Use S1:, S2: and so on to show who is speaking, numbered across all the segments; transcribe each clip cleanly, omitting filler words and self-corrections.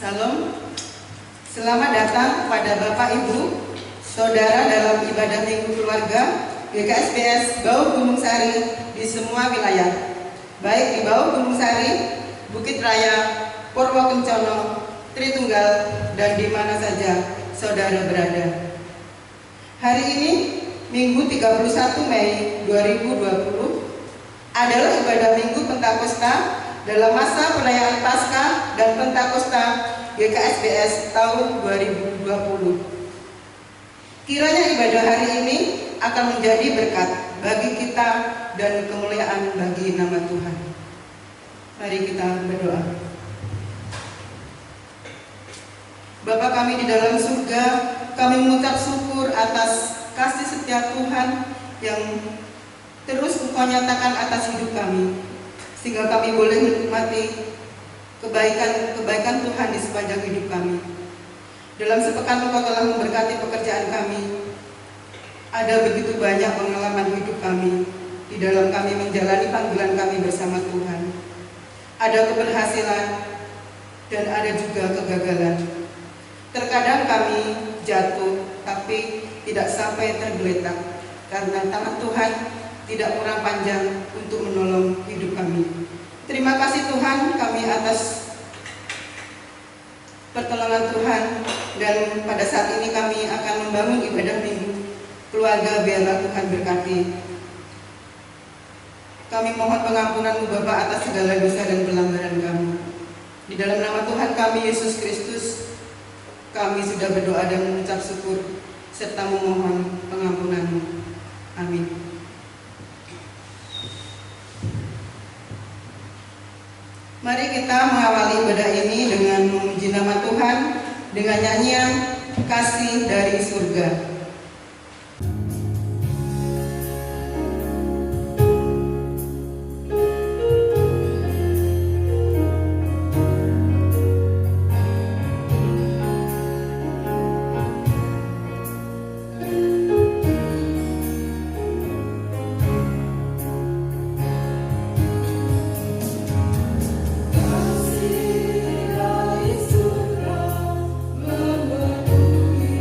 S1: Salam. Selamat datang kepada Bapak Ibu, Saudara dalam ibadah Minggu Keluarga GKSBS Bau Gunung Sari di semua wilayah, baik di Bau Gunung Sari, Bukit Raya, Purwokencono, Tritunggal, dan di mana saja saudara berada. Hari ini, Minggu 31 Mei 2020, adalah ibadah Minggu Pentakosta dalam masa perayaan Paskah dan Pentakosta GKSBS tahun 2020. Kiranya ibadah hari ini akan menjadi berkat bagi kita dan kemuliaan bagi nama Tuhan. Mari kita berdoa. Bapa kami di dalam surga, kami mengucap syukur atas kasih setia Tuhan yang terus Engkau nyatakan atas hidup kami, sehingga kami boleh menikmati kebaikan Tuhan di sepanjang hidup kami. Dalam sepekan Engkau telah memberkati pekerjaan kami. Ada begitu banyak pengalaman hidup kami di dalam kami menjalani panggilan kami bersama Tuhan. Ada keberhasilan dan ada juga kegagalan. Terkadang kami jatuh tapi tidak sampai tergeletak karena tangan Tuhan tidak kurang panjang untuk menolong hidup kami. Terima kasih Tuhan kami atas pertolongan Tuhan, dan pada saat ini kami akan membangun ibadah Minggu Keluarga. Biarlah Tuhan berkati. Kami mohon pengampunan-Mu Bapa atas segala dosa dan pelanggaran kami. Di dalam nama Tuhan kami Yesus Kristus, kami sudah berdoa dan mengucap syukur serta memohon pengampunan-Mu. Amin. Mari kita mengawali ibadah ini dengan memuji nama Tuhan dengan nyanyian Kasih dari Surga.
S2: Memenuhi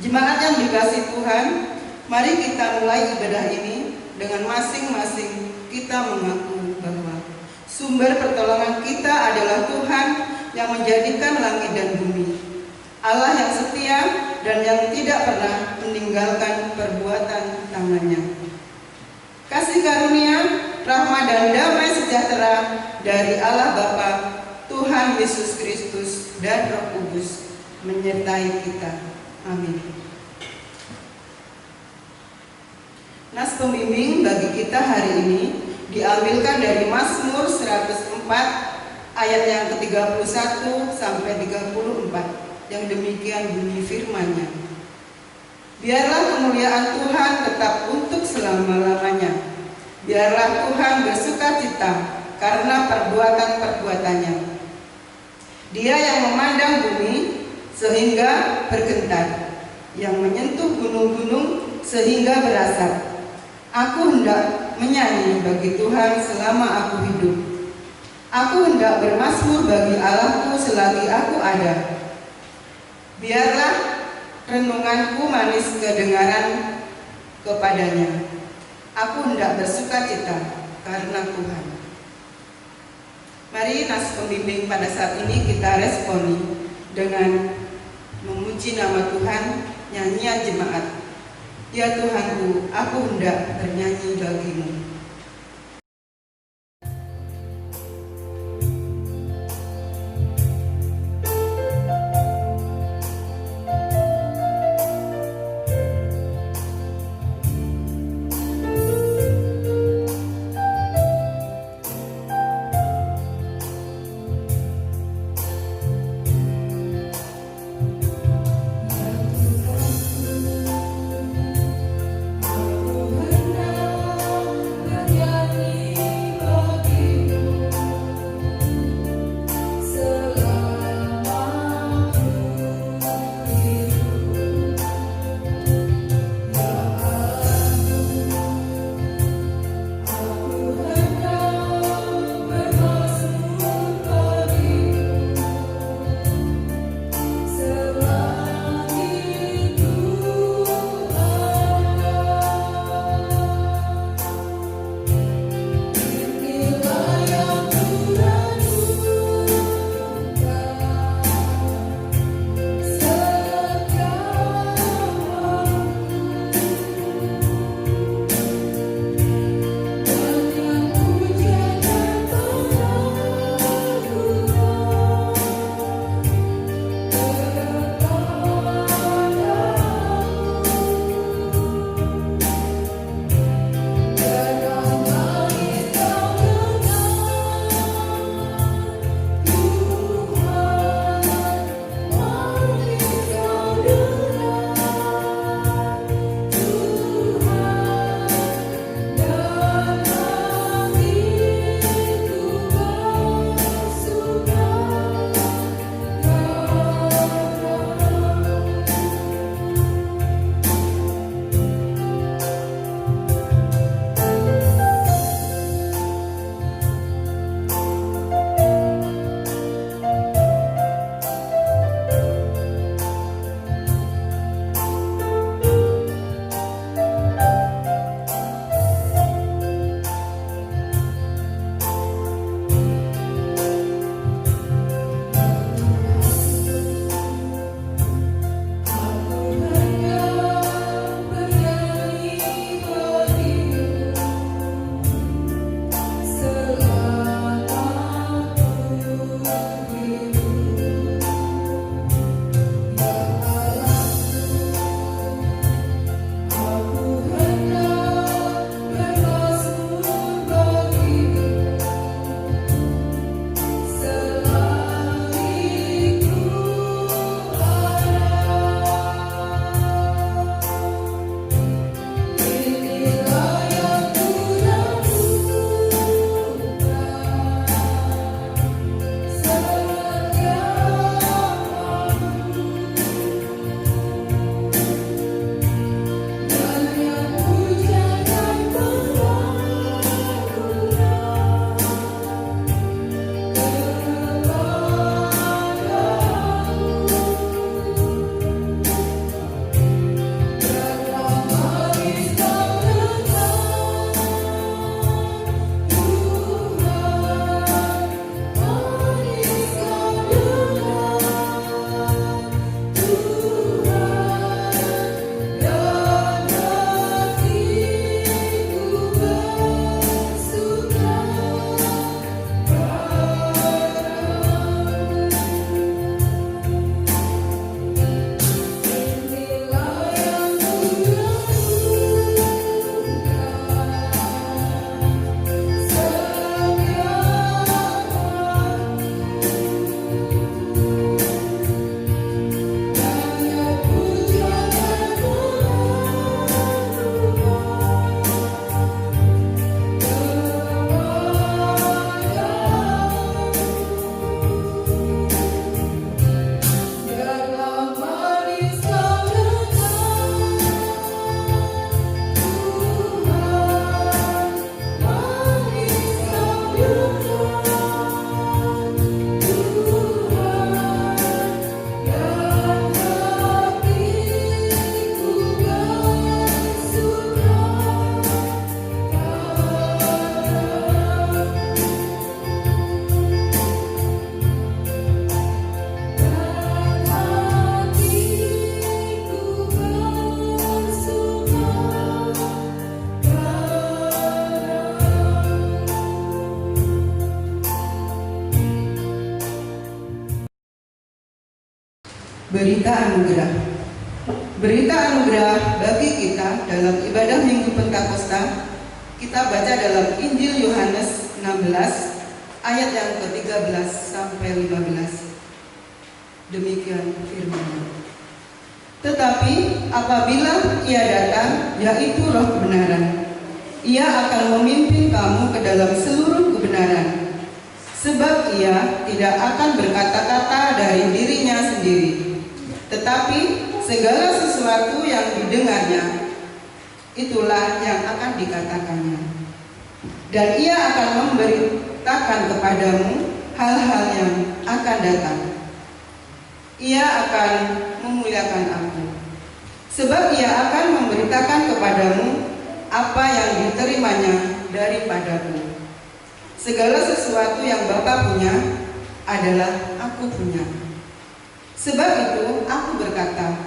S1: Jemaat yang dikasihi Tuhan, mari kita mulai ibadah ini dengan masing-masing kita mengaku bahwa sumber pertolongan kita adalah Tuhan yang menjadikan langit dan bumi, Allah yang setia dan yang tidak pernah meninggalkan perbuatan tangannya. Kasih karunia, rahmat dan damai sejahtera dari Allah Bapa, Tuhan Yesus Kristus dan Roh Kudus menyertai kita. Amin. Nas pembimbing bagi kita hari ini diambilkan dari Mazmur 104 ayat yang ke-31 sampai 34 yang demikian bunyi firman-Nya. Biarlah kemuliaan Tuhan tetap untuk selama-lamanya. Biarlah Tuhan bersukacita karena perbuatan-perbuatannya. Dia yang memandang bumi sehingga bergetar, yang menyentuh gunung-gunung sehingga berasap. Aku hendak menyanyi bagi Tuhan selama aku hidup. Aku hendak bermazmur bagi Allahku selagi aku ada. Biarlah renunganku manis kedengaran kepadanya. Aku hendak bersukacita karena Tuhan. Mari nas pembimbing pada saat ini kita responi dengan memuji nama Tuhan, nyanyian jemaat. Ya Tuhanku, aku hendak bernyanyi bagimu. berita anugerah. Berita anugerah bagi kita dalam ibadah Minggu Pentakosta, kita baca dalam Injil Yohanes 16 ayat yang ke-13 sampai 15. Demikian firman-Nya. Tetapi apabila Ia datang, yaitu Roh kebenaran, Ia akan memimpin kamu ke dalam seluruh kebenaran. Sebab Ia tidak akan berkata-kata dari dirinya sendiri, tetapi segala sesuatu yang didengarnya, itulah yang akan dikatakannya. Dan Ia akan memberitakan kepadamu hal-hal yang akan datang. Ia akan memuliakan Aku. Sebab Ia akan memberitakan kepadamu apa yang diterimanya daripadaku. Segala sesuatu yang Bapa punya adalah Aku punya. Sebab itu Aku berkata,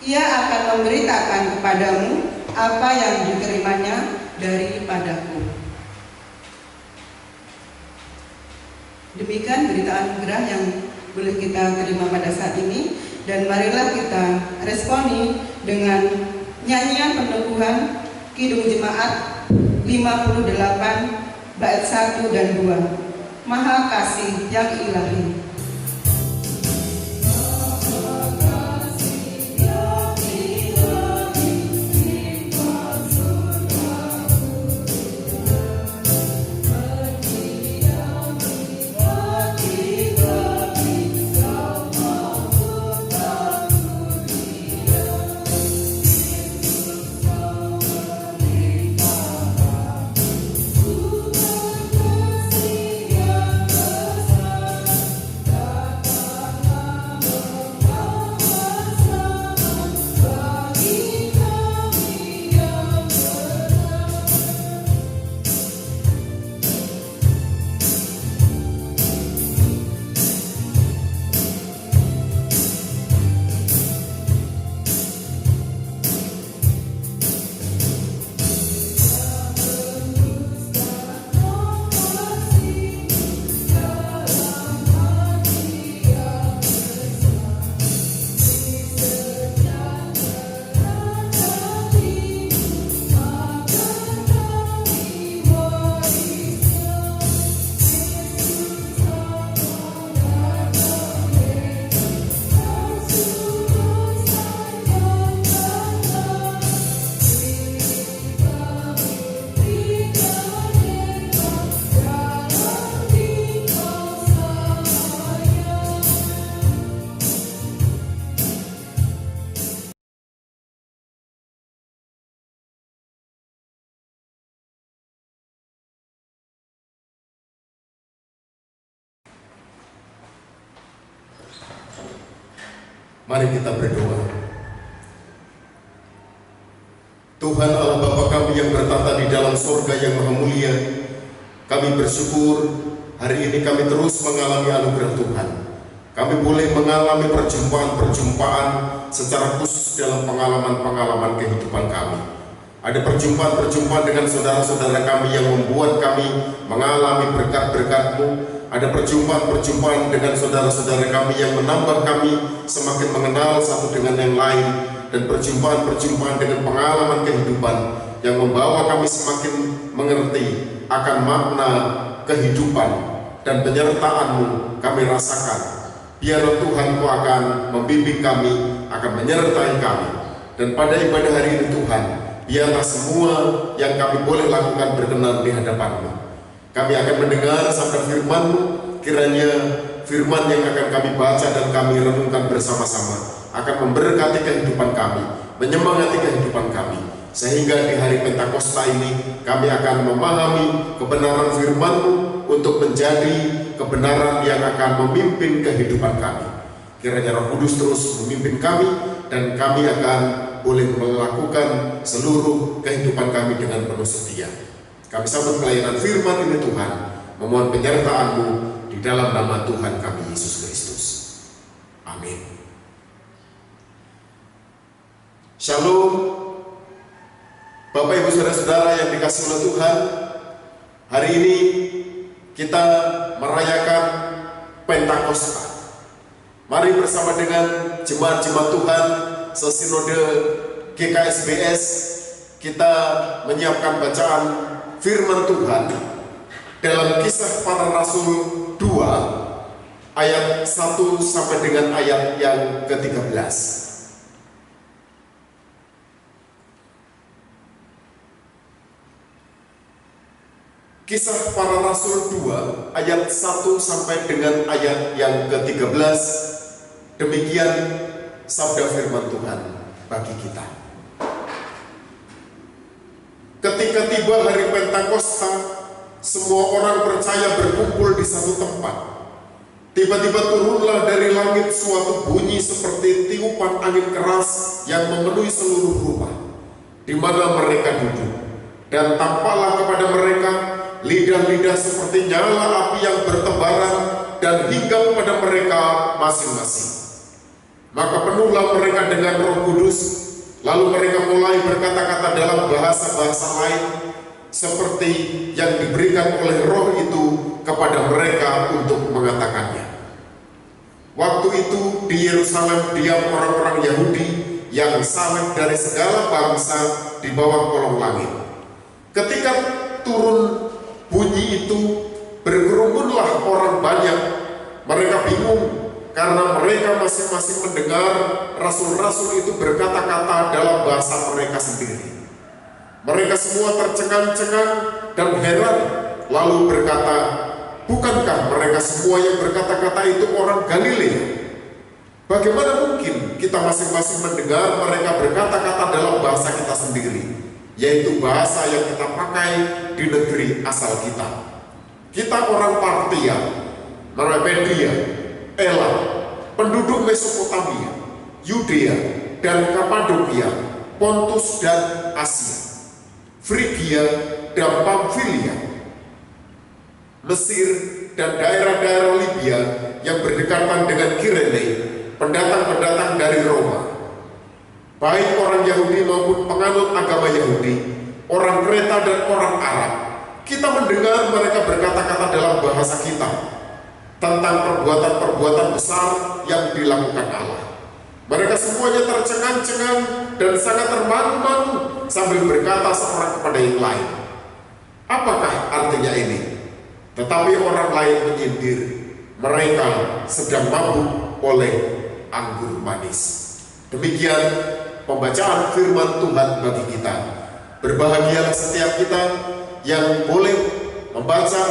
S1: Ia akan memberitakan kepadamu apa yang diterimanya daripadaku. Demikian berita anugerah yang boleh kita terima pada saat ini, dan marilah kita responi dengan nyanyian peneguhan Kidung Jemaat 58 bait 1 dan 2. Maha Kasih yang Ilahi.
S2: Mari kita berdoa. Tuhan Allah Bapa kami yang bertata di dalam surga yang maha mulia, kami bersyukur hari ini kami terus mengalami anugerah Tuhan. Kami boleh mengalami perjumpaan-perjumpaan secara khusus dalam pengalaman-pengalaman kehidupan kami. Ada perjumpaan-perjumpaan dengan saudara-saudara kami yang membuat kami mengalami berkat-berkat-Mu. Ada perjumpaan-perjumpaan dengan saudara-saudara kami yang menambah kami semakin mengenal satu dengan yang lain, dan perjumpaan-perjumpaan dengan pengalaman kehidupan yang membawa kami semakin mengerti akan makna kehidupan dan penyertaan-Mu kami rasakan. Biarlah Tuhan Ku akan membimbing kami, akan menyertai kami, dan pada ibadah hari ini Tuhan, biarlah semua yang kami boleh lakukan berkenan di hadapan-Mu. Kami akan mendengar sabda firman-Mu, kiranya firman yang akan kami baca dan kami renungkan bersama-sama akan memberkati kehidupan kami, menyemangati kehidupan kami, sehingga di hari Pentakosta ini kami akan memahami kebenaran firman-Mu untuk menjadi kebenaran yang akan memimpin kehidupan kami. Kiranya Roh Kudus terus memimpin kami, dan kami akan boleh melakukan seluruh kehidupan kami dengan penuh setia. Kami sambut pelayanan firman ini Tuhan, memohon penyertaan-Mu di dalam nama Tuhan kami Yesus Kristus. Amin. Shalom, Bapak Ibu Saudara-saudara yang dikasihi oleh Tuhan. Hari ini kita merayakan Pentakosta. Mari bersama dengan jemaat-jemaat Tuhan sesinode GKSBS kita menyiapkan bacaan firman Tuhan dalam Kisah Para Rasul 2 ayat 1 sampai dengan ayat yang ke-13. Kisah Para Rasul 2 ayat 1 sampai dengan ayat yang ke-13. Demikian sabda firman Tuhan bagi kita. Ketika tiba hari Pentakosta, semua orang percaya berkumpul di satu tempat. Tiba-tiba turunlah dari langit suatu bunyi seperti tiupan angin keras yang memenuhi seluruh rumah di mana mereka duduk. Dan tampaklah kepada mereka lidah-lidah seperti nyala api yang bertebaran dan hinggap pada mereka masing-masing. Maka penuhlah mereka dengan Roh Kudus, lalu mereka mulai berkata-kata dalam bahasa-bahasa lain seperti yang diberikan oleh Roh itu kepada mereka untuk mengatakannya. Waktu itu di Yerusalem diam orang-orang Yahudi yang saleh dari segala bangsa di bawah kolong langit. Ketika turun bunyi itu, berkerumunlah orang banyak. Mereka bingung karena mereka masing-masing mendengar rasul-rasul itu berkata-kata dalam bahasa mereka sendiri. Mereka semua tercengang-cengang dan heran, lalu berkata, bukankah mereka semua yang berkata-kata itu orang Galilea? Bagaimana mungkin kita masing-masing mendengar mereka berkata-kata dalam bahasa kita sendiri, yaitu bahasa yang kita pakai di negeri asal kita? Kita orang Partia, Media, Elam, penduduk Mesopotamia, Yudea dan Kapadokia, Pontus dan Asia, Frigia dan Pamfilia, Mesir dan daerah-daerah Libya yang berdekatan dengan Kirene, pendatang-pendatang dari Roma, baik orang Yahudi maupun penganut agama Yahudi, orang Kreta dan orang Arab. Kita mendengar mereka berkata-kata dalam bahasa kita tentang perbuatan-perbuatan besar yang dilakukan Allah. Mereka semuanya tercengang-cengang dan sangat termangu-mangu sambil berkata seorang kepada yang lain, apakah artinya ini? Tetapi orang lain menyindir, mereka sedang mabuk oleh anggur manis. Demikian pembacaan firman Tuhan bagi kita. Berbahagialah setiap kita yang boleh membaca,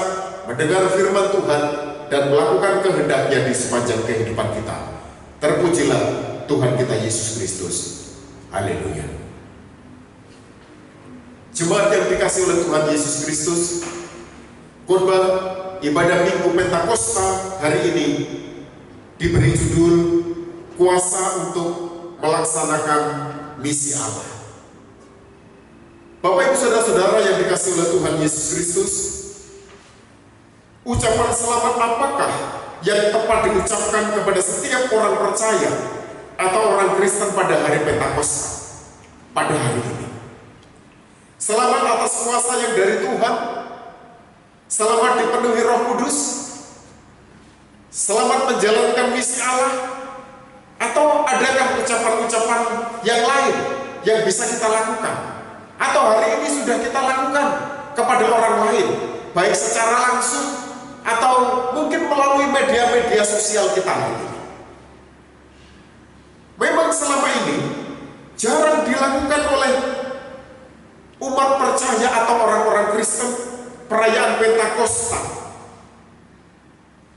S2: mendengar firman Tuhan dan melakukan kehendaknya di sepanjang kehidupan kita. Terpujilah Tuhan kita Yesus Kristus. Haleluya. Jemaat yang dikasihi oleh Tuhan Yesus Kristus, khotbah ibadah Minggu Pentakosta hari ini diberi judul Kuasa untuk Melaksanakan Misi Allah. Bapak Ibu Saudara-saudara yang dikasihi oleh Tuhan Yesus Kristus, ucapan selamat apakah yang tepat diucapkan kepada setiap orang percaya atau orang Kristen pada hari Pentakosta pada hari ini? Selamat atas kuasa yang dari Tuhan, selamat dipenuhi Roh Kudus, selamat menjalankan misi Allah, atau adakah ucapan-ucapan yang lain yang bisa kita lakukan? Atau hari ini sudah kita lakukan kepada orang lain, baik secara langsung atau mungkin melalui media-media sosial kita ini? Memang selama ini jarang dilakukan oleh umat percaya atau orang-orang Kristen perayaan Pentakosta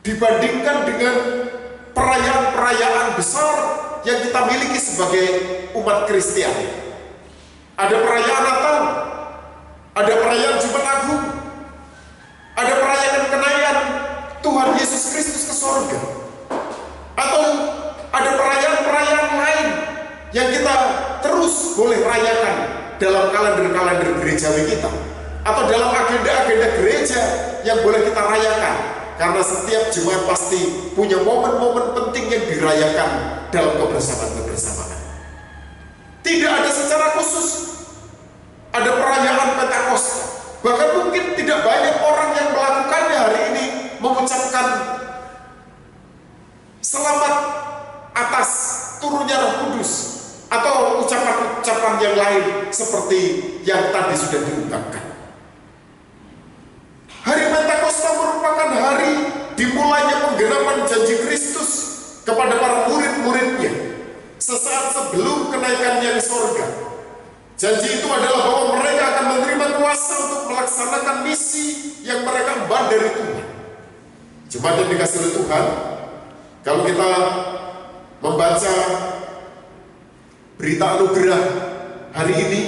S2: dibandingkan dengan perayaan-perayaan besar yang kita miliki sebagai umat Kristiani. Ada perayaan Natal, ada perayaan Jumat Agung, ada perayaan kenaikan Tuhan Yesus Kristus ke surga, atau ada perayaan-perayaan lain yang kita terus boleh rayakan dalam kalender-kalender gerejawi kita, atau dalam agenda-agenda gereja yang boleh kita rayakan, karena setiap jemaat pasti punya momen-momen penting yang dirayakan dalam kebersamaan-kebersamaan. Tidak ada secara khusus ada perayaan Pentakosta. Bahkan mungkin tidak banyak orang yang melakukannya hari ini, mengucapkan selamat ucapan yang lain seperti yang tadi sudah diungkapkan. Hari Pentakosta merupakan hari dimulainya penggenapan janji Kristus kepada para murid-muridnya sesaat sebelum kenaikannya ke sorga. Janji itu adalah bahwa mereka akan menerima kuasa untuk melaksanakan misi yang mereka emban dari Tuhan. Jemaat yang dikasihi oleh Tuhan, kalau kita membaca berita anugerah hari ini,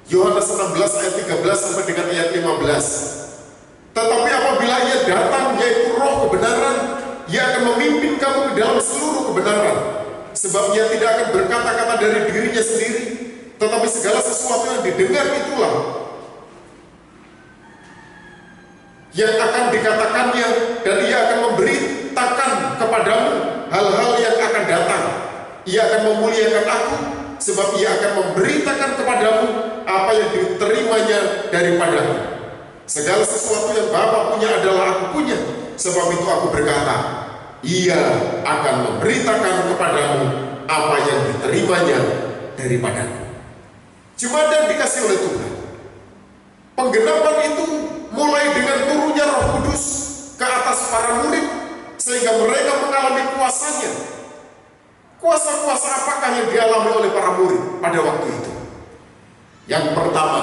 S2: Yohanes 16 ayat 13 sampai dengan ayat 15. Tetapi apabila ia datang, yaitu Roh kebenaran, ia akan memimpin kamu ke dalam seluruh kebenaran. Sebab ia tidak akan berkata-kata dari dirinya sendiri, tetapi segala sesuatu yang didengar itulah yang akan dikatakannya, dan ia akan memberitakan kepadamu hal-hal yang akan datang. Ia akan memuliakan aku, sebab ia akan memberitakan kepadamu apa yang diterimanya daripadaku. Segala sesuatu yang Bapa punya adalah aku punya. Sebab itu aku berkata, ia akan memberitakan kepadamu apa yang diterimanya daripadaku. Jemaat yang dikasihi oleh Tuhan, penggenapan itu mulai dengan turunnya Roh Kudus ke atas para murid, sehingga mereka mengalami kuasanya. Kuasa-kuasa apakah yang dialami oleh para murid pada waktu itu? Yang pertama,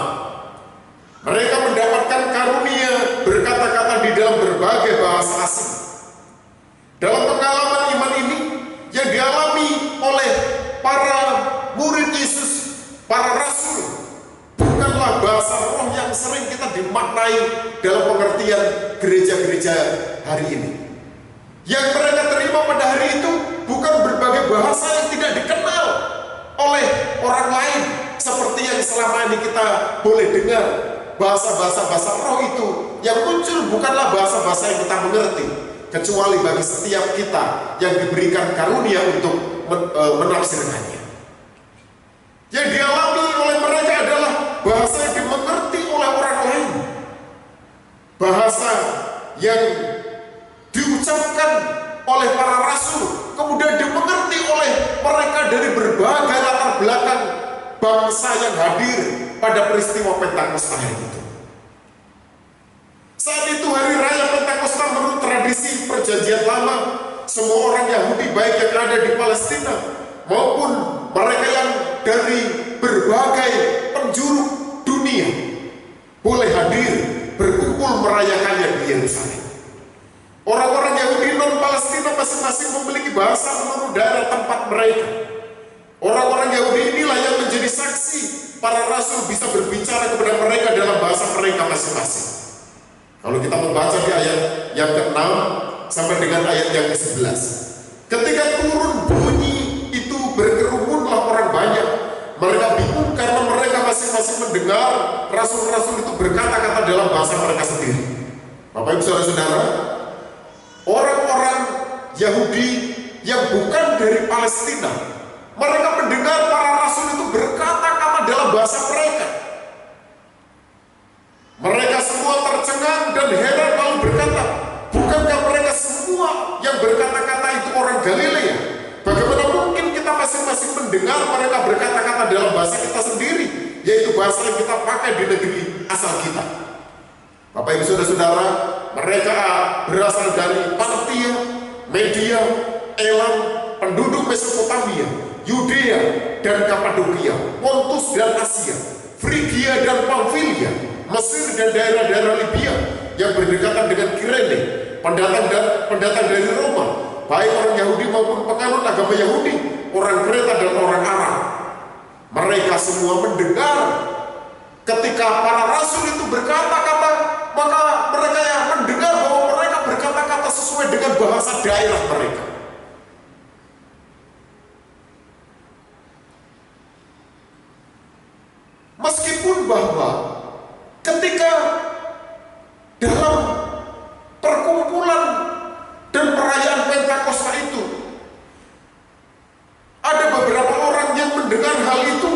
S2: mereka mendapatkan karunia berkata-kata di dalam berbagai bahasa asing. Dalam pengalaman iman ini yang dialami oleh para murid Yesus, para rasul, bukanlah bahasa roh yang sering kita dimaknai dalam pengertian gereja-gereja hari ini. Yang mereka terima pada hari itu bukan berbagai bahasa yang tidak dikenal oleh orang lain, seperti yang selama ini kita boleh dengar. Bahasa-bahasa roh itu yang muncul bukanlah bahasa-bahasa yang kita mengerti, kecuali bagi setiap kita yang diberikan karunia untuk menafsirkannya. Yang dialami oleh mereka adalah bahasa yang dimengerti oleh orang lain, bahasa yang diucapkan oleh para rasul, kemudian dimengerti oleh mereka dari berbagai latar belakang bangsa yang hadir pada peristiwa Pentakosta hari itu. Saat itu hari raya Pentakosta menurut tradisi perjanjian lama, semua orang Yahudi baik yang ada di Palestina maupun mereka yang dari berbagai penjuru dunia boleh hadir berkumpul merayakannya di Yerusalem. Orang-orang Yahudi non-Palestina masing-masing memiliki bahasa menurut daerah tempat mereka. Orang-orang Yahudi inilah yang menjadi saksi para rasul bisa berbicara kepada mereka dalam bahasa mereka masing-masing. Kalau kita membaca di ayat yang ke-6 sampai dengan ayat yang ke-11, ketika turun bunyi itu berkerumunlah orang banyak. Mereka bingung karena mereka masing-masing mendengar rasul-rasul itu berkata-kata dalam bahasa mereka sendiri. Bapak Ibu Saudara-saudara, orang-orang Yahudi yang bukan dari Palestina, mereka mendengar para rasul itu berkata-kata dalam bahasa mereka. Mereka semua tercengang dan heran lalu berkata, bukankah mereka semua yang berkata-kata itu orang Galilea? Bagaimana mungkin kita masing-masing mendengar mereka berkata-kata dalam bahasa kita sendiri, yaitu bahasa yang kita pakai di negeri asal kita? Bapak Ibu Saudara-saudara, mereka berasal dari Partia, Media, Elam, penduduk Mesopotamia, Yudea dan Kapadokia, Pontus dan Asia, Frigia dan Pamfilia, Mesir dan daerah-daerah Libya yang berdekatan dengan Kirene, pendatang dari Roma, baik orang Yahudi maupun penganut agama Yahudi, orang Kreta dan orang Arab. Mereka semua mendengar ketika para rasul itu berkata-kata, maka mereka yang mendengar bahwa mereka berkata-kata sesuai dengan bahasa daerah mereka. Meskipun bahwa ketika dalam perkumpulan dan perayaan Pentakosta itu ada beberapa orang yang mendengar hal itu,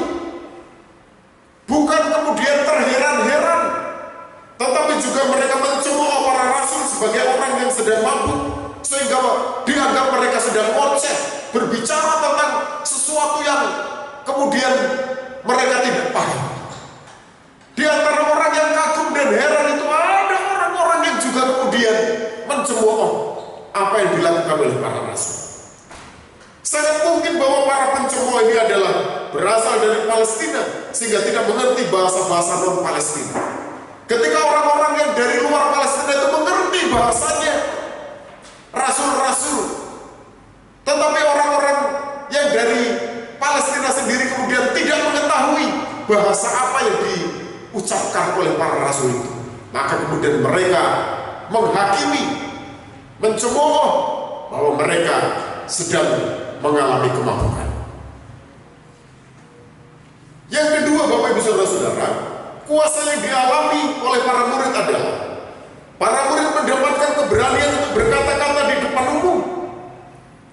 S2: bukan kemudian terheran-heran, tetapi juga mereka mencemooh para rasul sebagai orang yang sedang mabuk, sehingga dianggap mereka sedang ngoceh, berbicara tentang sesuatu yang kemudian mereka tidak paham. Di antara orang yang kagum dan heran itu ada orang-orang yang juga kemudian mencemooh apa yang dilakukan oleh para rasul. Sangat mungkin bahwa para pencemooh ini adalah berasal dari Palestina sehingga tidak mengerti bahasa-bahasa non-Palestina. Ketika orang-orang yang dari luar Palestina itu mengerti bahasanya rasul-rasul, tetapi orang-orang yang dari Palestina sendiri kemudian tidak mengetahui bahasa apa yang diucapkan oleh para rasul itu, maka kemudian mereka menghakimi, mencemooh bahwa mereka sedang mengalami kemabukan. Yang kedua, Bapak Ibu Saudara-saudara, kuasa yang dialami oleh para murid adalah para murid mendapatkan keberanian untuk berkata-kata di depan umum.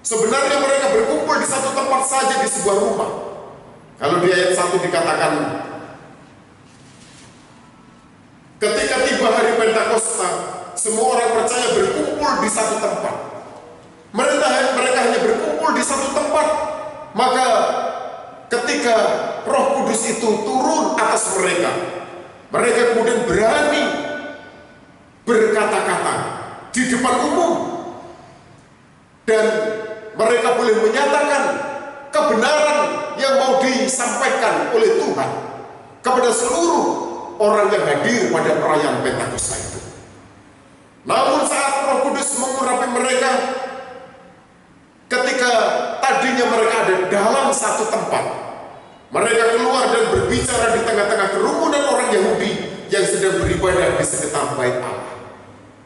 S2: Sebenarnya mereka berkumpul di satu tempat saja di sebuah rumah. Kalau di ayat 1 dikatakan, ketika tiba hari Pentakosta, semua orang percaya berkumpul di satu tempat. Mereka hanya berkumpul di satu tempat. Maka ketika Roh Kudus itu turun atas mereka, mereka kemudian berani berkata-kata di depan umum, dan mereka boleh menyatakan kebenaran yang mau disampaikan oleh Tuhan kepada seluruh orang yang hadir pada perayaan Pentakosta itu. Namun saat Roh Kudus mengurapi mereka, ketika tadinya mereka ada dalam satu tempat, mereka keluar dan berbicara di tengah-tengah kerumunan orang Yahudi yang sedang beribadah di sekitar bait Allah.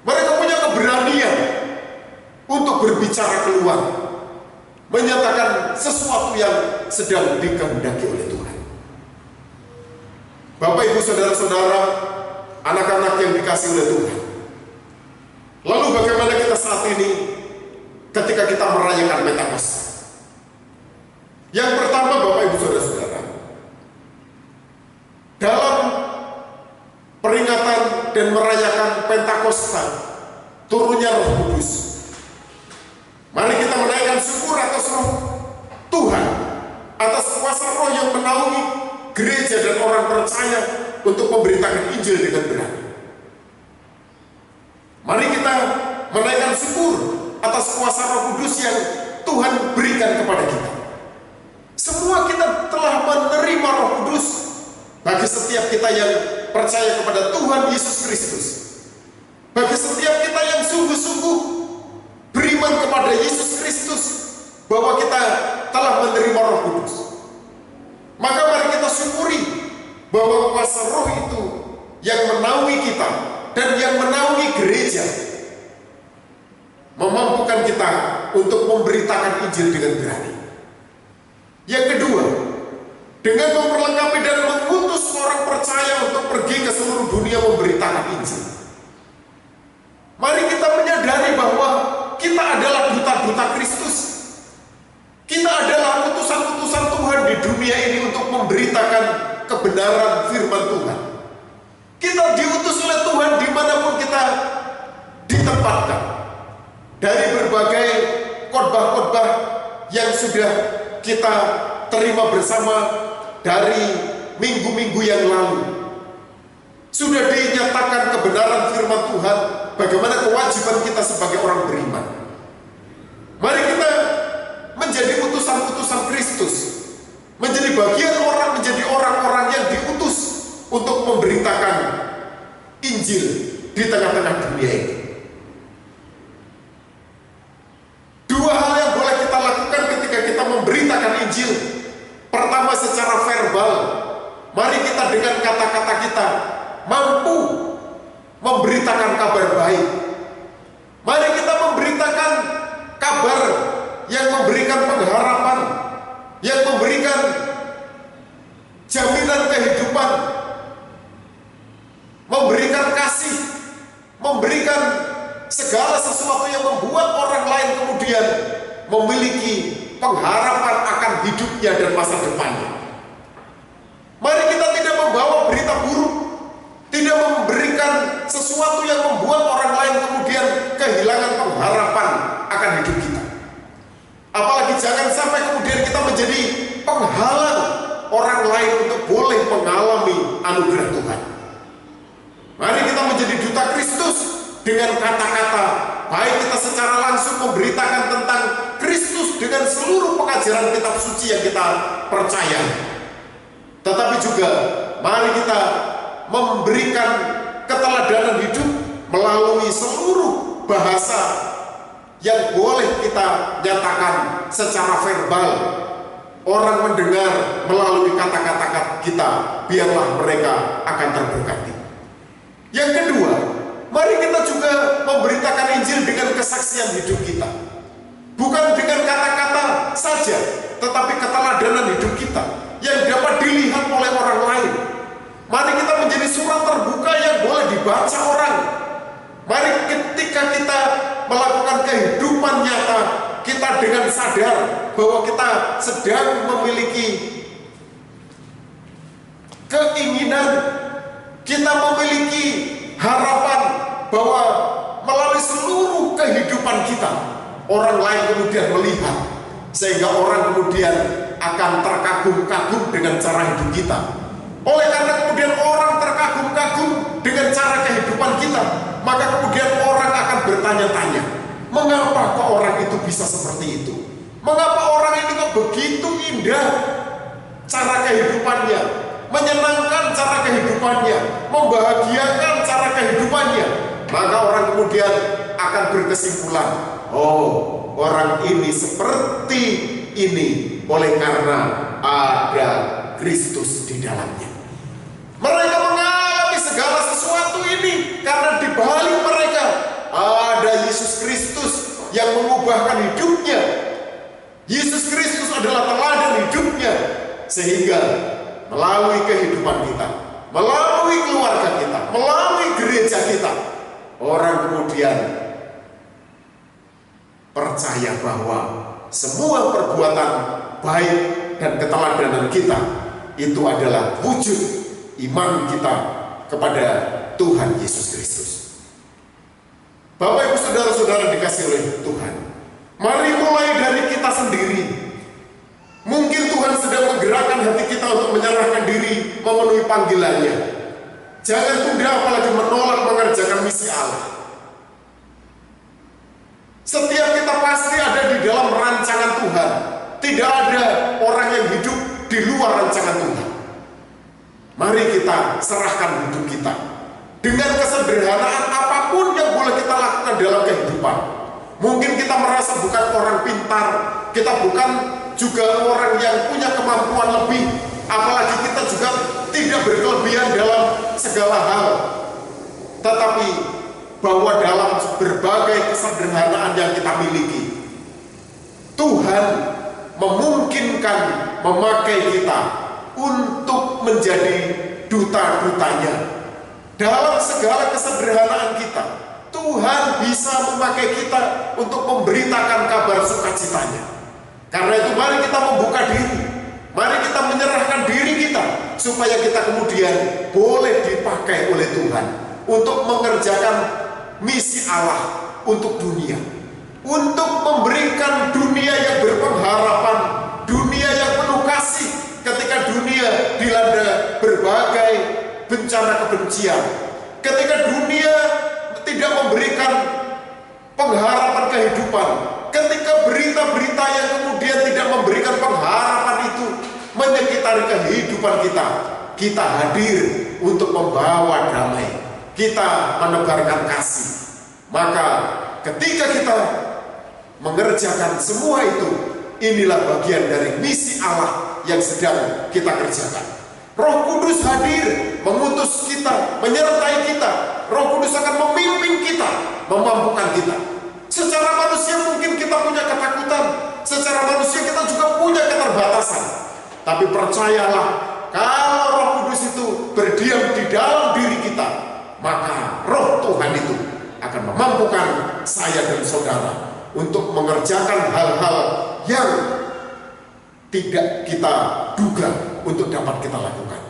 S2: Mereka punya keberanian untuk berbicara keluar, menyatakan sesuatu yang sedang dikehendaki oleh Tuhan. Bapak Ibu Saudara-saudara, anak-anak yang dikasihi oleh Tuhan, lalu bagaimana kita saat ini ketika kita merayakan Pentakosta? Yang pertama, Bapak Ibu Saudara-saudara, dalam peringatan dan merayakan Pentakosta turunnya Roh Kudus, mari kita menaikkan syukur atas Roh Tuhan, atas kuasa Roh yang menaungi gereja dan orang percaya untuk memberitakan Injil dengan berani. Mari kita menaikkan syukur atas kuasa Roh Kudus yang Tuhan berikan kepada kita. Semua kita telah menerima Roh Kudus bagi setiap kita yang percaya kepada Tuhan Yesus Kristus. Bagi setiap kita yang sungguh-sungguh beriman kepada Yesus Kristus, bahwa kita telah menerima Roh Kudus. Maka mari kita syukuri bahwa kuasa Roh itu yang menaungi kita dan yang menaungi gereja, memampukan kita untuk memberitakan Injil dengan berani. Yang kedua, dengan memperlengkapi dan mengutus orang percaya untuk pergi ke seluruh dunia memberitakan Injil. Mari kita menyadari bahwa kita adalah duta-duta Kristus. Kita adalah utusan-utusan Tuhan di dunia ini untuk memberitakan kebenaran firman Tuhan. Kita diutus oleh Tuhan dimanapun kita ditempatkan. Dari berbagai khotbah-khotbah yang sudah kita terima bersama dari minggu-minggu yang lalu, sudah dinyatakan kebenaran firman Tuhan, bagaimana kewajiban kita sebagai orang beriman. Mari kita menjadi utusan-utusan Kristus, menjadi bagian orang, menjadi orang-orang yang diutus untuk memberitakan Injil di tengah-tengah dunia ini. Dua hal yang boleh kita lakukan ketika kita memberitakan Injil. Pertama, secara verbal, mari kita dengan kata-kata kita mampu memberitakan kabar baik. Mari kita memberitakan kabar yang memberikan pengharapan, yang memberikan jaminan kehidupan, memberikan kasih, memberikan segala sesuatu yang membuat orang lain kemudian memiliki pengharapan akan hidupnya dan masa depannya. Mari kita tidak membawa berita buruk, tidak memberikan sesuatu yang membuat orang lain kemudian kehilangan pengharapan akan hidup kita. Apalagi jangan sampai kemudian kita menjadi penghalang orang lain untuk boleh mengalami anugerah Tuhan. Mari kita menjadi duta Kristus dengan kata-kata, baik kita secara langsung memberitakan tentang Kristus dengan seluruh pengajaran kitab suci yang kita percaya, tetapi juga mari kita memberikan keteladanan hidup melalui seluruh bahasa yang boleh kita nyatakan secara verbal. Orang mendengar melalui kata-kata kita, biarlah mereka akan terberkati. Yang kedua, mari kita juga memberitakan Injil dengan kesaksian hidup kita. Bukan dengan kata-kata saja, tetapi keteladanan hidup kita yang dapat dilihat oleh orang lain. Mari kita menjadi surat terbuka yang boleh dibaca orang. Mari ketika kita melakukan kehidupan nyata, kita dengan sadar bahwa kita sedang memiliki keinginan, kita memiliki harapan bahwa melalui seluruh kehidupan kita, orang lain kemudian melihat, sehingga orang kemudian akan terkagum-kagum dengan cara hidup kita. Oleh karena kemudian orang terkagum-kagum dengan cara kehidupan kita, maka kemudian orang akan bertanya-tanya, mengapa kok orang itu bisa seperti itu? Mengapa orang ini kok begitu indah cara kehidupannya, menyenangkan cara kehidupannya, membahagiakan cara kehidupannya? Maka orang kemudian akan berkesimpulan, oh, orang ini seperti ini oleh karena ada Kristus di dalamnya. Mereka mengalami segala sesuatu ini karena di balik mereka ada Yesus Kristus yang mengubahkan hidupnya. Yesus Kristus adalah teladan hidupnya, sehingga melalui kehidupan kita, melalui keluarga kita, melalui gereja kita, orang kemudian percaya bahwa semua perbuatan baik dan keteladanan kita itu adalah wujud iman kita kepada Tuhan Yesus Kristus. Bapak Ibu saudara-saudara dikasih oleh Tuhan, mari mulai dari kita sendiri. Mungkin Tuhan sedang menggerakkan hati kita untuk menyerahkan diri memenuhi panggilannya. Jangan tunda, apalagi menolak mengerjakan misi Allah. Setiap kita pasti ada di dalam rancangan Tuhan. Tidak ada orang yang hidup di luar rancangan Tuhan. Mari kita serahkan hidup kita dengan kesederhanaan apapun yang boleh kita lakukan dalam kehidupan. Mungkin kita merasa bukan orang pintar, kita bukan juga orang yang punya kemampuan lebih, apalagi kita juga tidak berkelebihan dalam segala hal. Tetapi bahwa dalam berbagai kesederhanaan yang kita miliki, Tuhan memungkinkan memakai kita untuk menjadi duta-dutanya. Dalam segala kesederhanaan kita, Tuhan bisa memakai kita untuk memberitakan kabar sukacitanya. Karena itu mari kita membuka diri, mari kita menyerahkan diri kita, supaya kita kemudian boleh dipakai oleh Tuhan untuk mengerjakan misi Allah untuk dunia, untuk memberikan dunia yang berpengharapan, dunia yang penuh kasih ketika dunia dilanda berbagai bencana kebencian, ketika dunia tidak memberikan pengharapan kehidupan, ketika berita-berita yang kemudian tidak memberikan pengharapan itu menyekitari kehidupan kita, kita hadir untuk membawa damai, kita menebarkan kasih. Maka ketika kita mengerjakan semua itu, inilah bagian dari misi Allah yang sedang kita kerjakan. Roh Kudus hadir, mengutus kita, menyertai kita. Roh Kudus akan memimpin kita, memampukan kita. Secara manusia mungkin kita punya ketakutan, secara manusia kita juga punya keterbatasan. Tapi percayalah, kalau Roh Kudus itu berdiam di dalam diri kita, maka Roh Tuhan itu akan memampukan saya dan saudara untuk mengerjakan hal-hal yang tidak kita duga untuk dapat kita lakukan.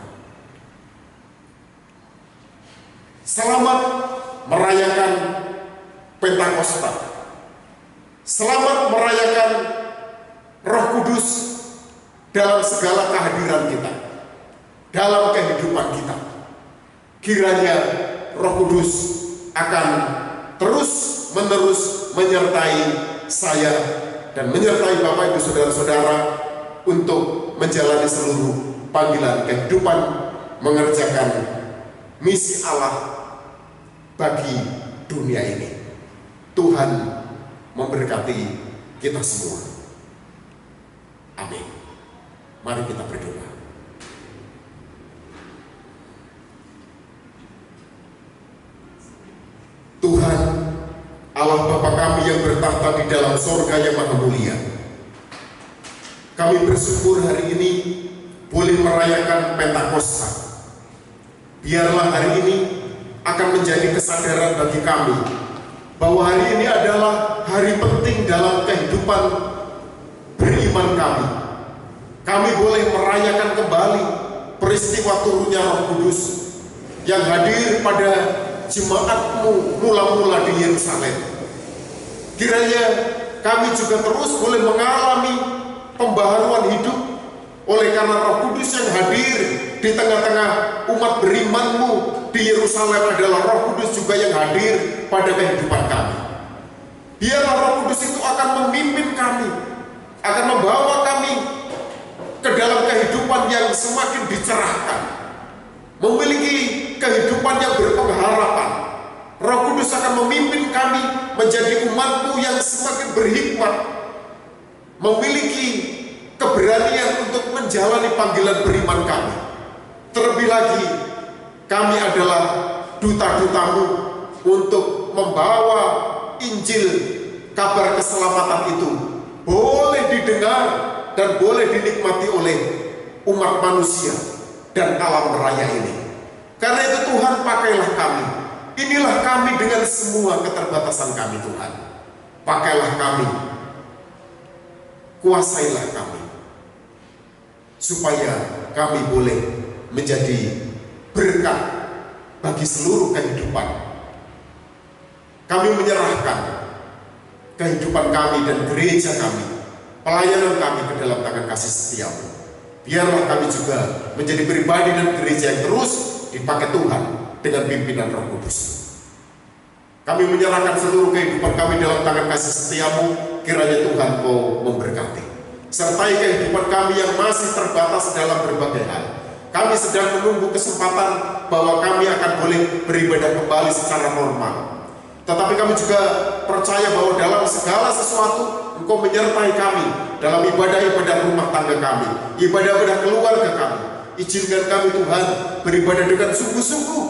S2: Selamat merayakan Pentakosta. Selamat merayakan Roh Kudus dalam segala kehadiran kita. dalam kehidupan kita. Kiranya Roh Kudus akan terus-menerus menyertai saya dan menyertai Bapak Ibu Saudara-saudara untuk menjalani seluruh panggilan kehidupan, mengerjakan misi Allah bagi dunia ini. Tuhan memberkati kita semua. Amin. Mari kita berdoa. Tuhan, Allah Bapa kami yang bertahta di dalam sorga yang maha mulia, kami bersyukur hari ini boleh merayakan Pentakosta. Biarlah hari ini akan menjadi kesadaran bagi kami bahwa hari ini adalah hari penting dalam kehidupan beriman kami. Kami boleh merayakan kembali peristiwa turunnya Roh Kudus yang hadir pada jemaatmu mula-mula di Yerusalem. Kiranya kami juga terus boleh mengalami pembaharuan hidup oleh karena Roh Kudus yang hadir di tengah-tengah umat berimanmu di Yerusalem adalah Roh Kudus juga yang hadir pada kehidupan kami. Biarlah Roh Kudus itu akan memimpin kami, akan membawa kami ke dalam kehidupan yang semakin dicerahkan, memiliki kehidupan yang berpengharapan. Roh Kudus akan memimpin kami menjadi umatmu yang semakin berhikmat, memiliki keberanian untuk menjalani panggilan beriman kami. Terlebih lagi, kami adalah duta-dutamu untuk membawa Injil, kabar keselamatan itu boleh didengar dan boleh dinikmati oleh umat manusia dan alam raya ini. Karena itu Tuhan, pakailah kami. Inilah kami dengan semua keterbatasan kami, Tuhan. Pakailah kami, kuasailah kami, supaya kami boleh menjadi berkat bagi seluruh kehidupan. Kami menyerahkan kehidupan kami dan gereja kami, pelayanan kami ke dalam tangan kasih setiamu. Biarlah kami juga menjadi pribadi dan gereja yang terus dipakai Tuhan dengan pimpinan Roh Kudus. Kami menyerahkan seluruh kehidupan kami dalam tangan kasih setiamu. Kiranya Tuhan Kau memberkati. Sertai kehidupan kami yang masih terbatas dalam berbagai hal. Kami sedang menunggu kesempatan bahwa kami akan boleh beribadah kembali secara normal. Tetapi kami juga percaya bahwa dalam segala sesuatu Engkau menyertai kami dalam ibadah-ibadah rumah tangga kami, ibadah-ibadah keluarga kami. Izinkan kami Tuhan beribadah dengan sungguh-sungguh.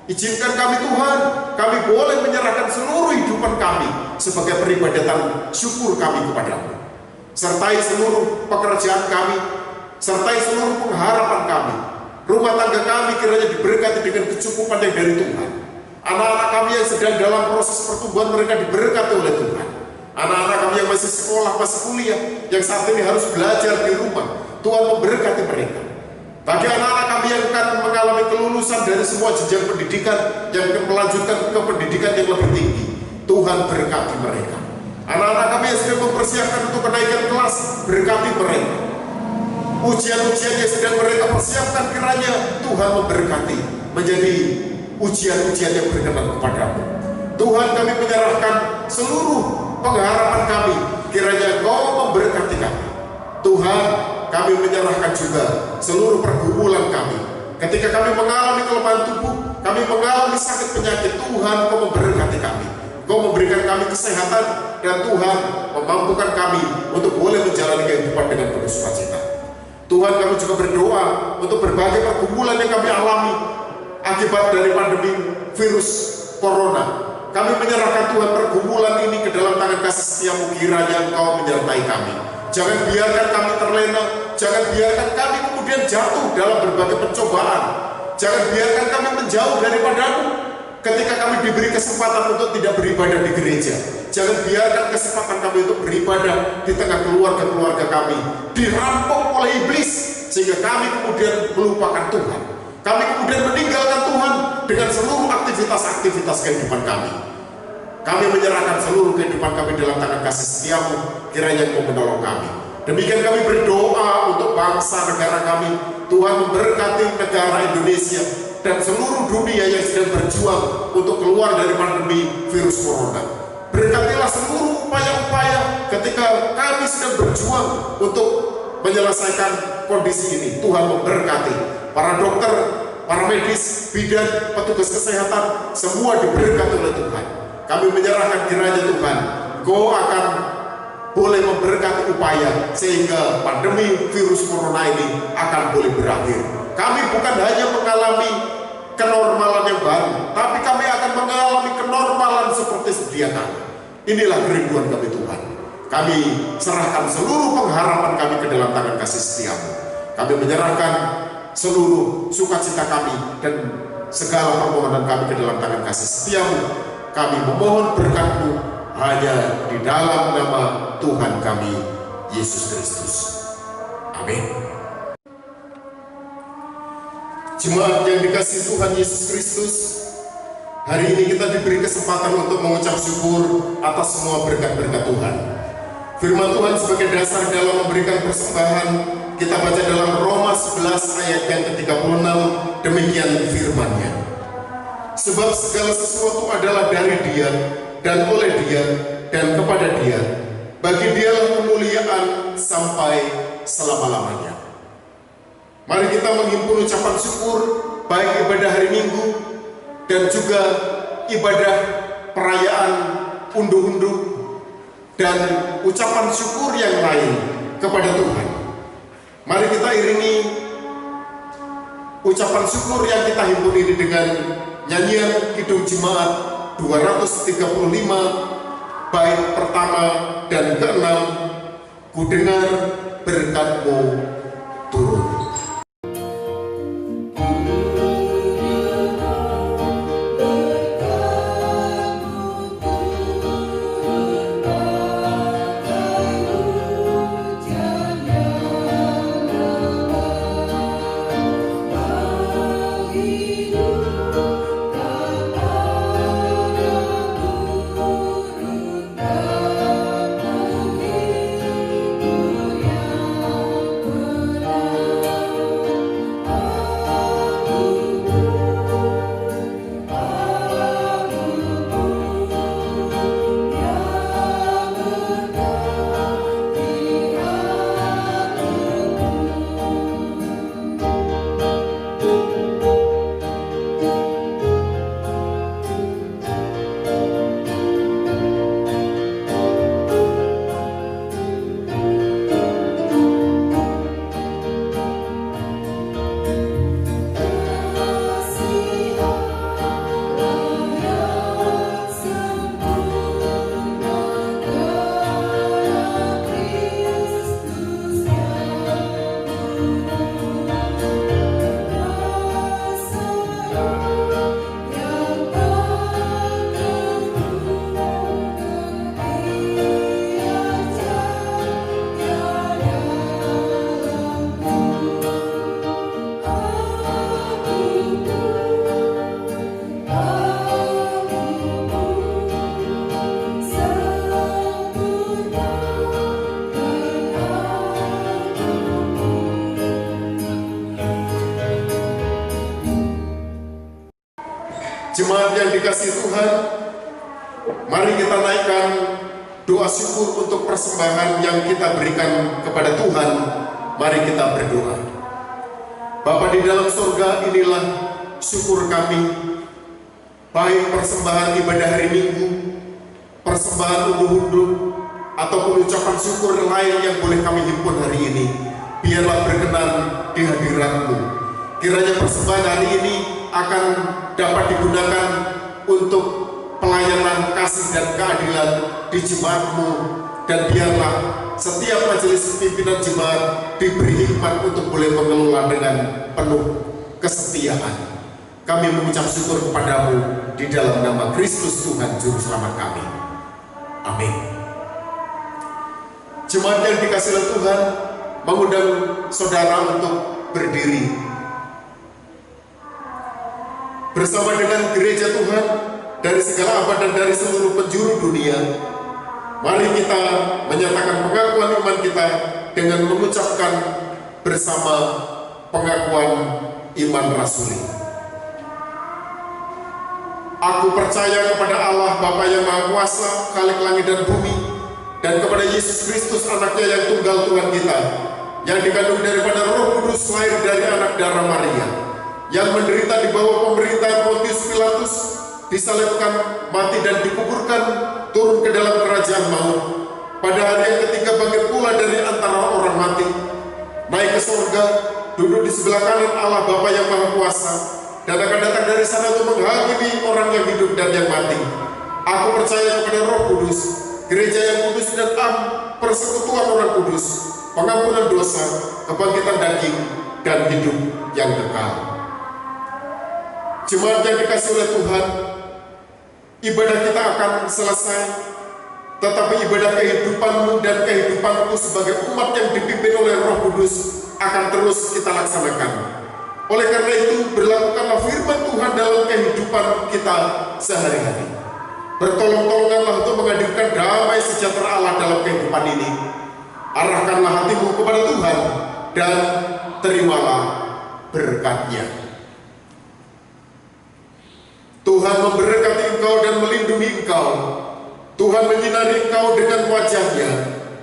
S2: Izinkan kami Tuhan, kami boleh menyerahkan seluruh hidupan kami sebagai peribadatan syukur kami kepadamu. Sertai seluruh pekerjaan kami, sertai seluruh pengharapan kami. Rumah tangga kami kiranya diberkati dengan kecukupan yang dari Tuhan. Anak-anak kami yang sedang dalam proses pertumbuhan, mereka diberkati oleh Tuhan. Anak-anak kami yang masih sekolah, masih kuliah, yang saat ini harus belajar di rumah, Tuhan memberkati mereka. Bagi anak-anak kami yang akan mengalami kelulusan dari semua jenjang pendidikan, yang melanjutkan ke pendidikan yang lebih tinggi, Tuhan berkati mereka. Anak-anak kami yang sedang mempersiapkan untuk kenaikan kelas, berkati mereka. Ujian-ujian yang sedang mereka persiapkan, kiranya Tuhan memberkati menjadi ujian-ujian yang berkenan kepadamu. Tuhan, kami menyerahkan seluruh pengharapan kami, kiranya Kau memberkati kami. Tuhan, kami menyerahkan juga seluruh pergumulan kami. Ketika kami mengalami kelemahan tubuh, kami mengalami sakit penyakit, Tuhan Kau memberkati kami. Kau memberikan kami kesehatan, dan Tuhan memampukan kami untuk boleh menjalani kehidupan dengan penuh sukacita. Tuhan, kami juga berdoa untuk berbagai pergumulan yang kami alami akibat dari pandemi virus corona. Kami menyerahkan Tuhan pergumulan ini ke dalam tangan kasih setiamu, kiranya Engkau menyertai kami. Jangan biarkan kami terlena, jangan biarkan kami kemudian jatuh dalam berbagai pencobaan. Jangan biarkan kami menjauh daripadamu ketika kami diberi kesempatan untuk tidak beribadah di gereja. Jangan biarkan kesempatan kami untuk beribadah di tengah keluarga-keluarga kami dirampok oleh iblis, sehingga kami kemudian melupakan Tuhan. Kami kemudian meninggalkan Tuhan dengan seluruh aktivitas-aktivitas kehidupan kami. Kami menyerahkan seluruh kehidupan kami dalam tangan kasih setiamu, kiranya Engkau menolong kami. Demikian kami berdoa untuk bangsa negara kami. Tuhan memberkati negara Indonesia dan seluruh dunia yang sedang berjuang untuk keluar dari pandemi virus corona. Berkatilah seluruh upaya-upaya ketika kami sedang berjuang untuk menyelesaikan kondisi ini. Tuhan memberkati para dokter, para medis, bidan, petugas kesehatan, semua diberkati oleh Tuhan. Kami menyerahkan kiranya Tuhan, Engkau akan boleh memberkati upaya sehingga pandemi virus corona ini akan boleh berakhir. Kami bukan hanya mengalami kenormalan yang baru, tapi kami akan mengalami kenormalan seperti sedia kala. Inilah kerinduan kami Tuhan. Kami serahkan seluruh pengharapan kami ke dalam tangan kasih setiamu. Kami menyerahkan seluruh sukacita kami dan segala permohonan kami ke dalam tangan kasih setiamu. Kami memohon berkat-Mu hanya di dalam nama Tuhan kami, Yesus Kristus. Amin. Jemaat yang dikasihi Tuhan Yesus Kristus, hari ini kita diberi kesempatan untuk mengucap syukur atas semua berkat-berkat Tuhan. Firman Tuhan sebagai dasar dalam memberikan persembahan, kita baca dalam Roma 11 ayat yang ke-36, demikian firman-Nya. Sebab segala sesuatu adalah dari Dia, dan oleh Dia, dan kepada Dia. Bagi Dialah kemuliaan sampai selama-lamanya. Mari kita menghimpun ucapan syukur, baik ibadah hari Minggu, dan juga ibadah perayaan unduh-unduh, dan ucapan syukur yang lain kepada Tuhan. Mari kita iringi ucapan syukur yang kita himpun ini dengan nyanyian Kidung Jemaat 235 bait pertama dan ke-6, Ku dengar berkat-Mu turun. Jemaat yang dikasihi Tuhan, mari kita naikkan doa syukur untuk persembahan yang kita berikan kepada Tuhan. Mari kita berdoa. Bapa di dalam surga, inilah syukur kami, baik persembahan ibadah hari Minggu, persembahan unduh-unduh, ataupun ucapan syukur lain yang boleh kami himpun hari ini. Biarlah berkenan di hadirat-Mu. Kiranya persembahan hari ini akan dapat digunakan untuk pelayanan kasih dan keadilan di jemaat-Mu, dan biarlah setiap majelis pimpinan jemaat diberi hikmat untuk boleh mengelola dengan penuh kesetiaan. Kami mengucap syukur kepada-Mu di dalam nama Kristus Tuhan Juru Selamat kami. Amin. Jemaat yang dikasihi oleh Tuhan, mengundang saudara untuk berdiri. Bersama dengan gereja Tuhan dari segala abad dan dari seluruh penjuru dunia, mari kita menyatakan pengakuan iman kita dengan mengucapkan bersama pengakuan iman rasuli. Aku percaya kepada Allah Bapa yang Maha Kuasa, Khalik langit dan bumi, dan kepada Yesus Kristus anaknya yang tunggal Tuhan kita, yang dikandung daripada Roh Kudus, lahir dari anak darah Maria, yang menderita di bawah pemerintahan Pontius Pilatus, disalibkan, mati dan dikuburkan, turun ke dalam kerajaan maut. Pada hari yang ketiga bangkit pula dari antara orang mati, naik ke surga, duduk di sebelah kanan Allah Bapa yang Maha Kuasa, dan akan datang dari sana untuk menghakimi orang yang hidup dan yang mati. Aku percaya kepada Roh Kudus, gereja yang kudus dan am, persekutuan orang kudus, pengampunan dosa, kebangkitan daging, dan hidup yang kekal. Jemaat yang dikasihi oleh Tuhan, ibadah kita akan selesai, tetapi ibadah kehidupanmu dan kehidupanku sebagai umat yang dipimpin oleh Roh Kudus akan terus kita laksanakan. Oleh karena itu, berlakukanlah firman Tuhan dalam kehidupan kita sehari-hari. Bertolong-tolonganlah untuk menghadirkan damai sejahtera Allah dalam kehidupan ini. Arahkanlah hatimu kepada Tuhan dan terimalah berkat-Nya. Tuhan memberkati engkau dan melindungi engkau. Tuhan menyinari engkau dengan wajah-Nya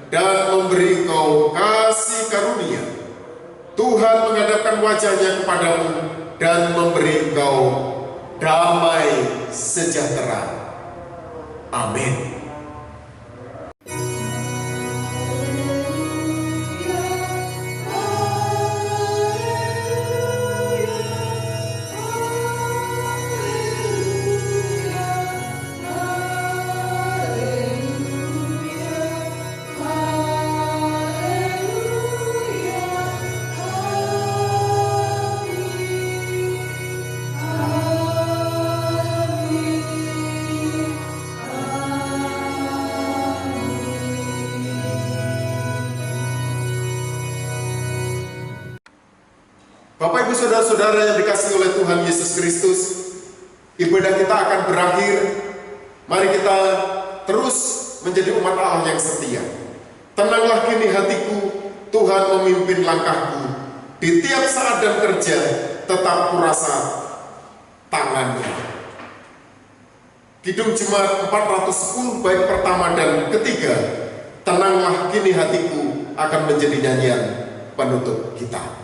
S2: dan memberi engkau kasih karunia. Tuhan menghadapkan wajah-Nya kepadamu dan memberi engkau damai sejahtera. Amin. Bapak, Ibu, Saudara-saudara yang dikasihi oleh Tuhan Yesus Kristus, ibadah kita akan berakhir. Mari kita terus menjadi umat Allah yang setia. Tenanglah kini hatiku, Tuhan memimpin langkahku. Di tiap saat dan kerja, tetap kurasa tangan-Nya. Kidung Jemaat 410 bait pertama dan ketiga, tenanglah kini hatiku, akan menjadi nyanyian penutup kita.
S3: Tetap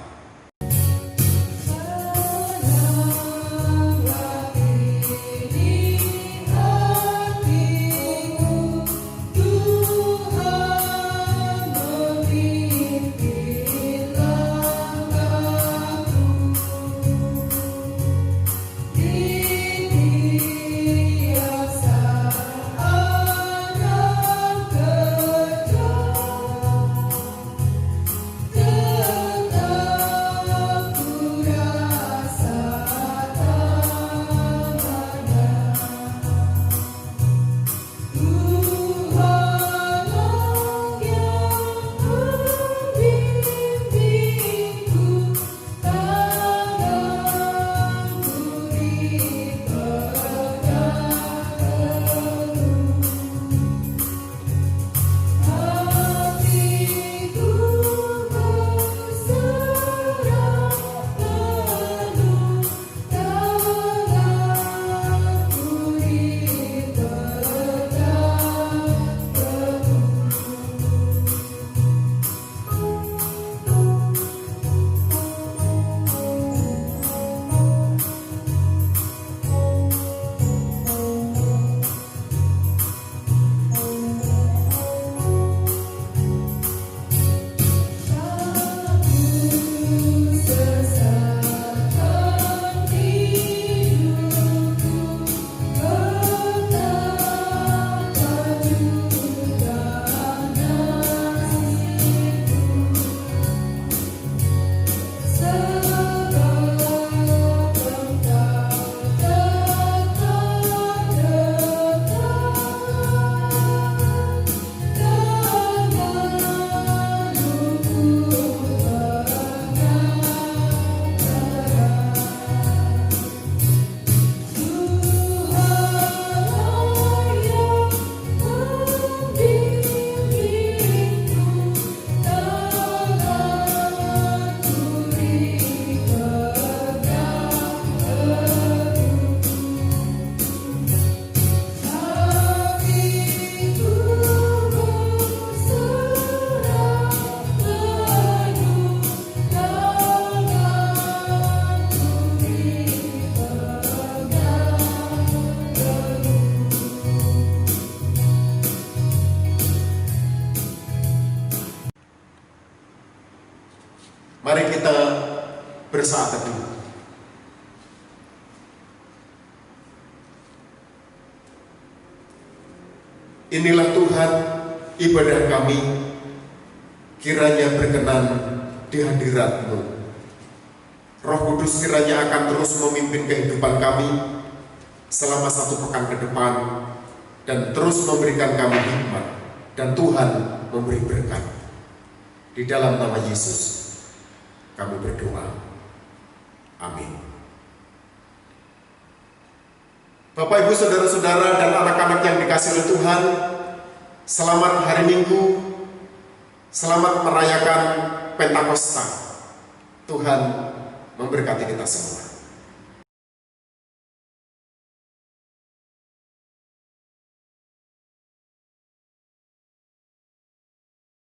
S2: bersaat teduh. Inilah Tuhan, ibadah kami kiranya berkenan di hadirat-Mu. Roh Kudus kiranya akan terus memimpin kehidupan kami selama 1 pekan ke depan dan terus memberikan kami hikmat, dan Tuhan memberi berkat. Di dalam nama Yesus kami berdoa. Amin. Bapak, Ibu, saudara-saudara, dan anak-anak yang dikasihi oleh Tuhan, selamat hari Minggu, selamat merayakan Pentakosta. Tuhan memberkati kita semua.